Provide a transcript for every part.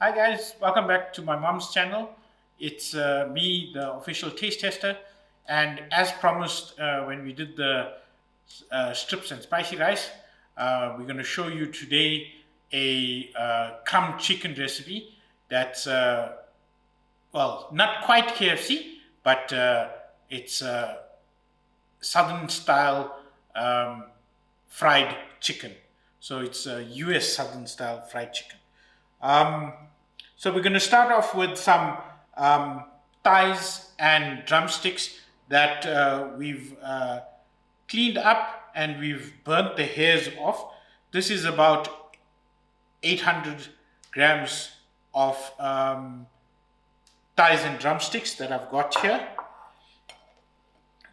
Hi guys, welcome back to my mom's channel. It's me, the official taste tester, and as promised when we did the strips and spicy rice, we're going to show you today a crumb chicken recipe that's, well, not quite KFC, but it's southern style fried chicken. So it's US southern style fried chicken. Um, so we're going to start off with some thighs and drumsticks that we've cleaned up and we've burnt the hairs off. This is about 800 grams of thighs and drumsticks that I've got here.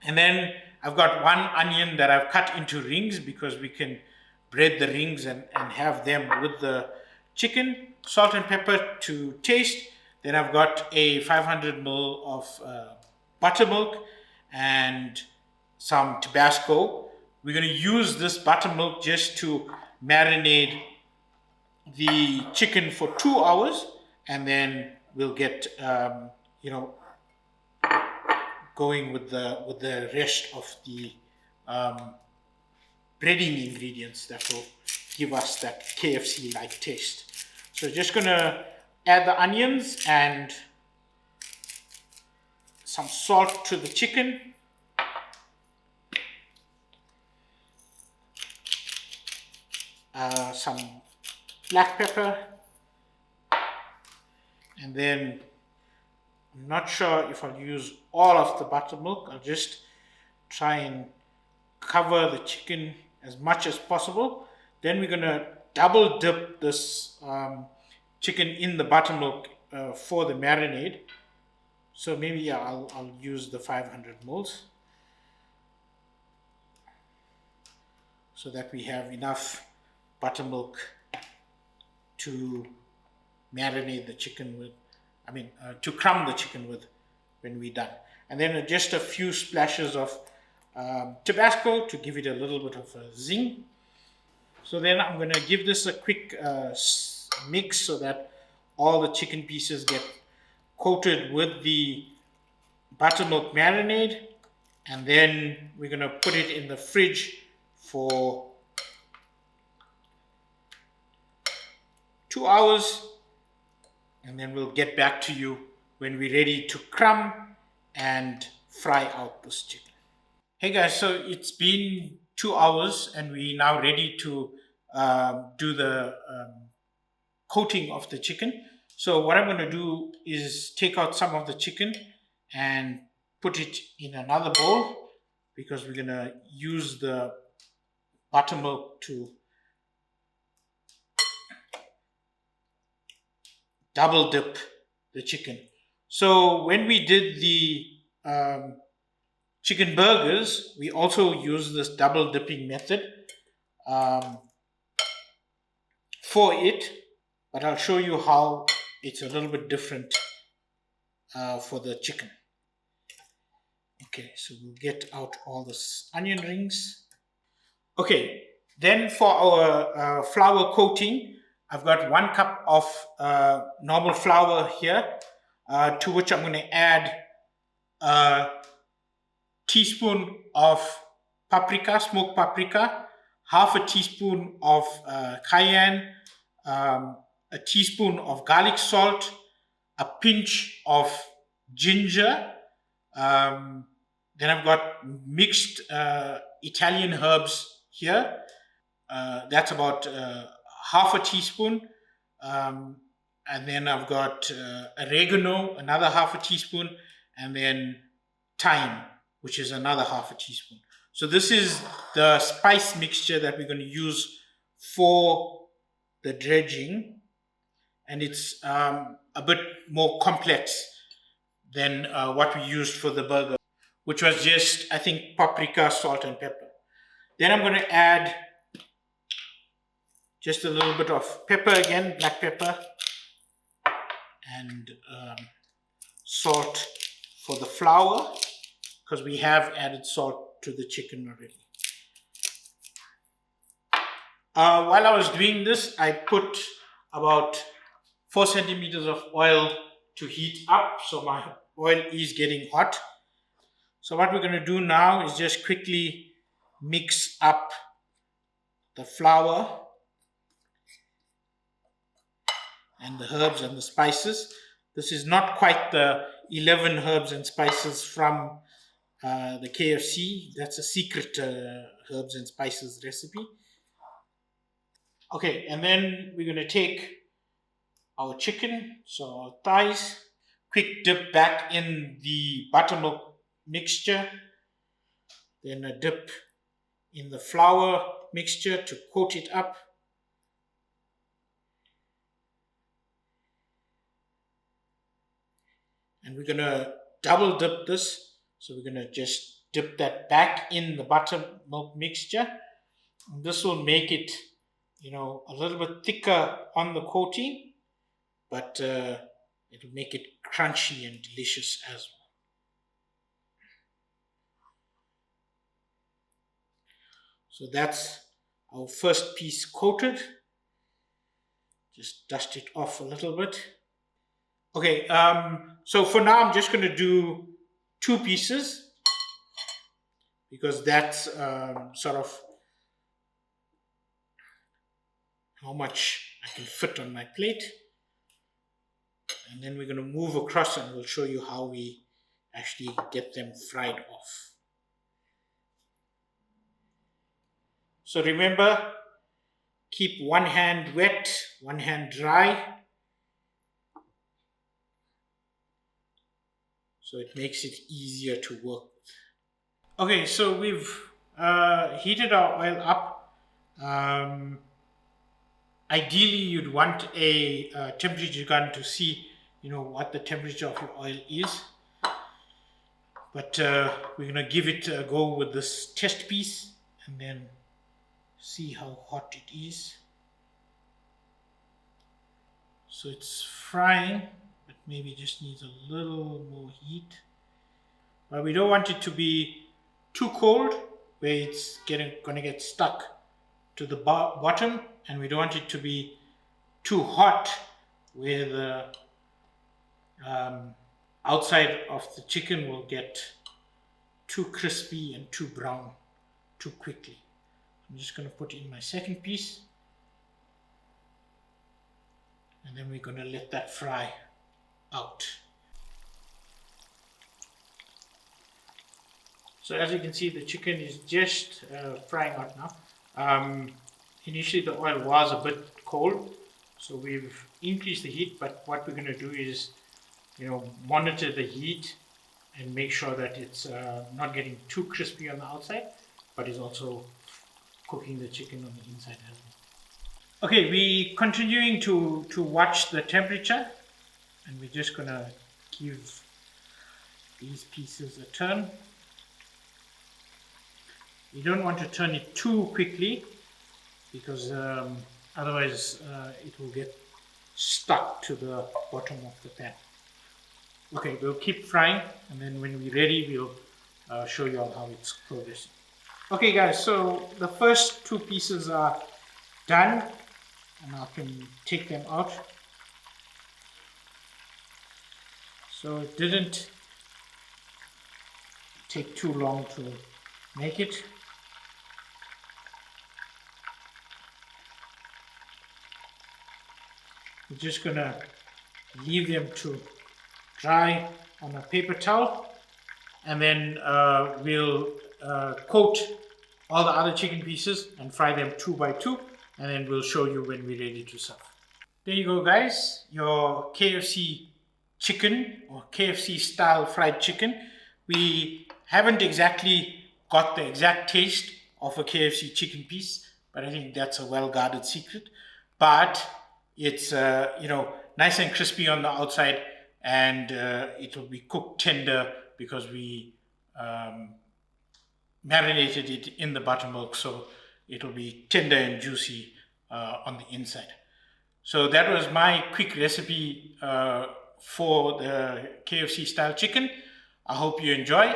And then I've got one onion that I've cut into rings because we can bread the rings and have them with the chicken. Salt and pepper to taste. Then I've got a 500 ml of buttermilk and some tabasco. We're going to use this buttermilk just to marinate the chicken for 2 hours, and then we'll get going with the rest of the breading ingredients that will give us that KFC-like taste. So just gonna add the onions and some salt to the chicken. Some black pepper. And then I'm not sure if I'll use all of the buttermilk. I'll just try and cover the chicken as much as possible. Then we're gonna double dip this chicken in the buttermilk for the marinade. So maybe I'll use the 500 mils so that we have enough buttermilk to marinate the chicken with, to crumb the chicken with when we're done. And then just a few splashes of tabasco to give it a little bit of a zing. So then I'm going to give this a quick mix so that all the chicken pieces get coated with the buttermilk marinade, and then we're going to put it in the fridge for 2 hours, and then we'll get back to you when we're ready to crumb and fry out this chicken. Hey guys, so it's been 2 hours and we're now ready to do the coating of the chicken. So what I'm going to do is take out some of the chicken and put it in another bowl, because we're going to use the buttermilk to double dip the chicken. So when we did the chicken burgers, we also use this double dipping method for it, but I'll show you how it's a little bit different for the chicken. Okay, so we'll get out all the onion rings. Okay, then for our flour coating, I've got 1 cup of normal flour here, to which I'm going to add a teaspoon of paprika, smoked paprika, half a teaspoon of cayenne, a teaspoon of garlic salt, a pinch of ginger. Then I've got mixed Italian herbs here. That's about half a teaspoon. And then I've got oregano, another half a teaspoon, and then thyme, which is another half a teaspoon. So this is the spice mixture that we're going to use for the dredging, and it's a bit more complex than what we used for the burger, which was just, I think, paprika, salt, and pepper. Then I'm going to add just a little bit of pepper again, black pepper, and salt for the flour, because we have added salt to the chicken already. While I was doing this, I put about 4 centimeters of oil to heat up. So my oil is getting hot. So what we're going to do now is just quickly mix up the flour and the herbs and the spices. This is not quite the 11 herbs and spices from the KFC. That's a secret herbs and spices recipe. Okay, and then we're going to take our chicken, so our thighs, quick dip back in the buttermilk mixture, then a dip in the flour mixture to coat it up. And we're going to double dip this. So we're going to just dip that back in the buttermilk mixture. And this will make it, a little bit thicker on the coating, but it'll make it crunchy and delicious as well. So that's our first piece coated. Just dust it off a little bit. Okay, so for now I'm just going to do 2 pieces because that's sort of how much I can fit on my plate. And then we're going to move across and we'll show you how we actually get them fried off. So remember, keep one hand wet, one hand dry. So it makes it easier to work with. Okay, so we've heated our oil up. Ideally, you'd want a temperature gun to see, what the temperature of your oil is. But we're going to give it a go with this test piece and then see how hot it is. So it's frying, but maybe just needs a little more heat. But we don't want it to be too cold where it's going to get stuck to the bottom, and we don't want it to be too hot where the outside of the chicken will get too crispy and too brown too quickly. I'm just going to put in my second piece, and then we're going to let that fry out. So as you can see, the chicken is just frying out now. Initially the oil was a bit cold, so we've increased the heat, but what we're going to do is monitor the heat and make sure that it's not getting too crispy on the outside, but is also cooking the chicken on the inside as well. Okay, we're continuing to watch the temperature, and we're just going to give these pieces a turn. You don't want to turn it too quickly because otherwise it will get stuck to the bottom of the pan. Okay, we'll keep frying, and then when we're ready, we'll show you all how it's progressing. Okay guys, so the first 2 pieces are done, and I can take them out. So it didn't take too long to make it. We're just gonna leave them to dry on a paper towel, and then we'll coat all the other chicken pieces and fry them 2 by 2, and then we'll show you when we're ready to serve. There you go guys, your KFC chicken or KFC style fried chicken. We haven't exactly got the exact taste of a KFC chicken piece, but I think that's a well-guarded secret. But it's nice and crispy on the outside, and it will be cooked tender because we marinated it in the buttermilk, so it'll be tender and juicy on the inside. So that was my quick recipe for the KFC style chicken. I hope you enjoy.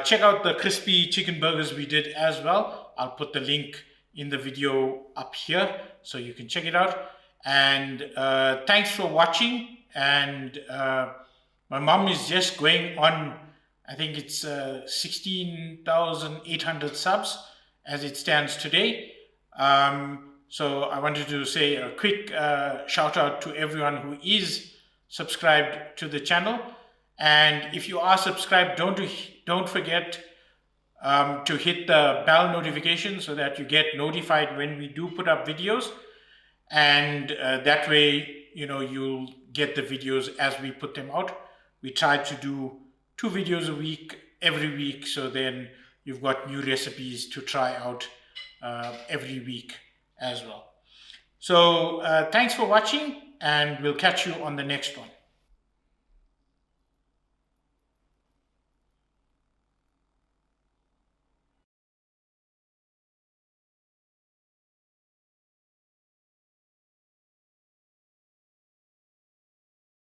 Check out the crispy chicken burgers we did as well. I'll put the link in the video up here so you can check it out. And thanks for watching. And my mom is just going on, I think it's 16,800 subs as it stands today. So I wanted to say a quick shout out to everyone who is subscribed to the channel. And if you are subscribed, don't forget to hit the bell notification so that you get notified when we do put up videos. And that way, you'll get the videos as we put them out. We try to do 2 videos a week every week, so then you've got new recipes to try out every week as well. So thanks for watching, and we'll catch you on the next one.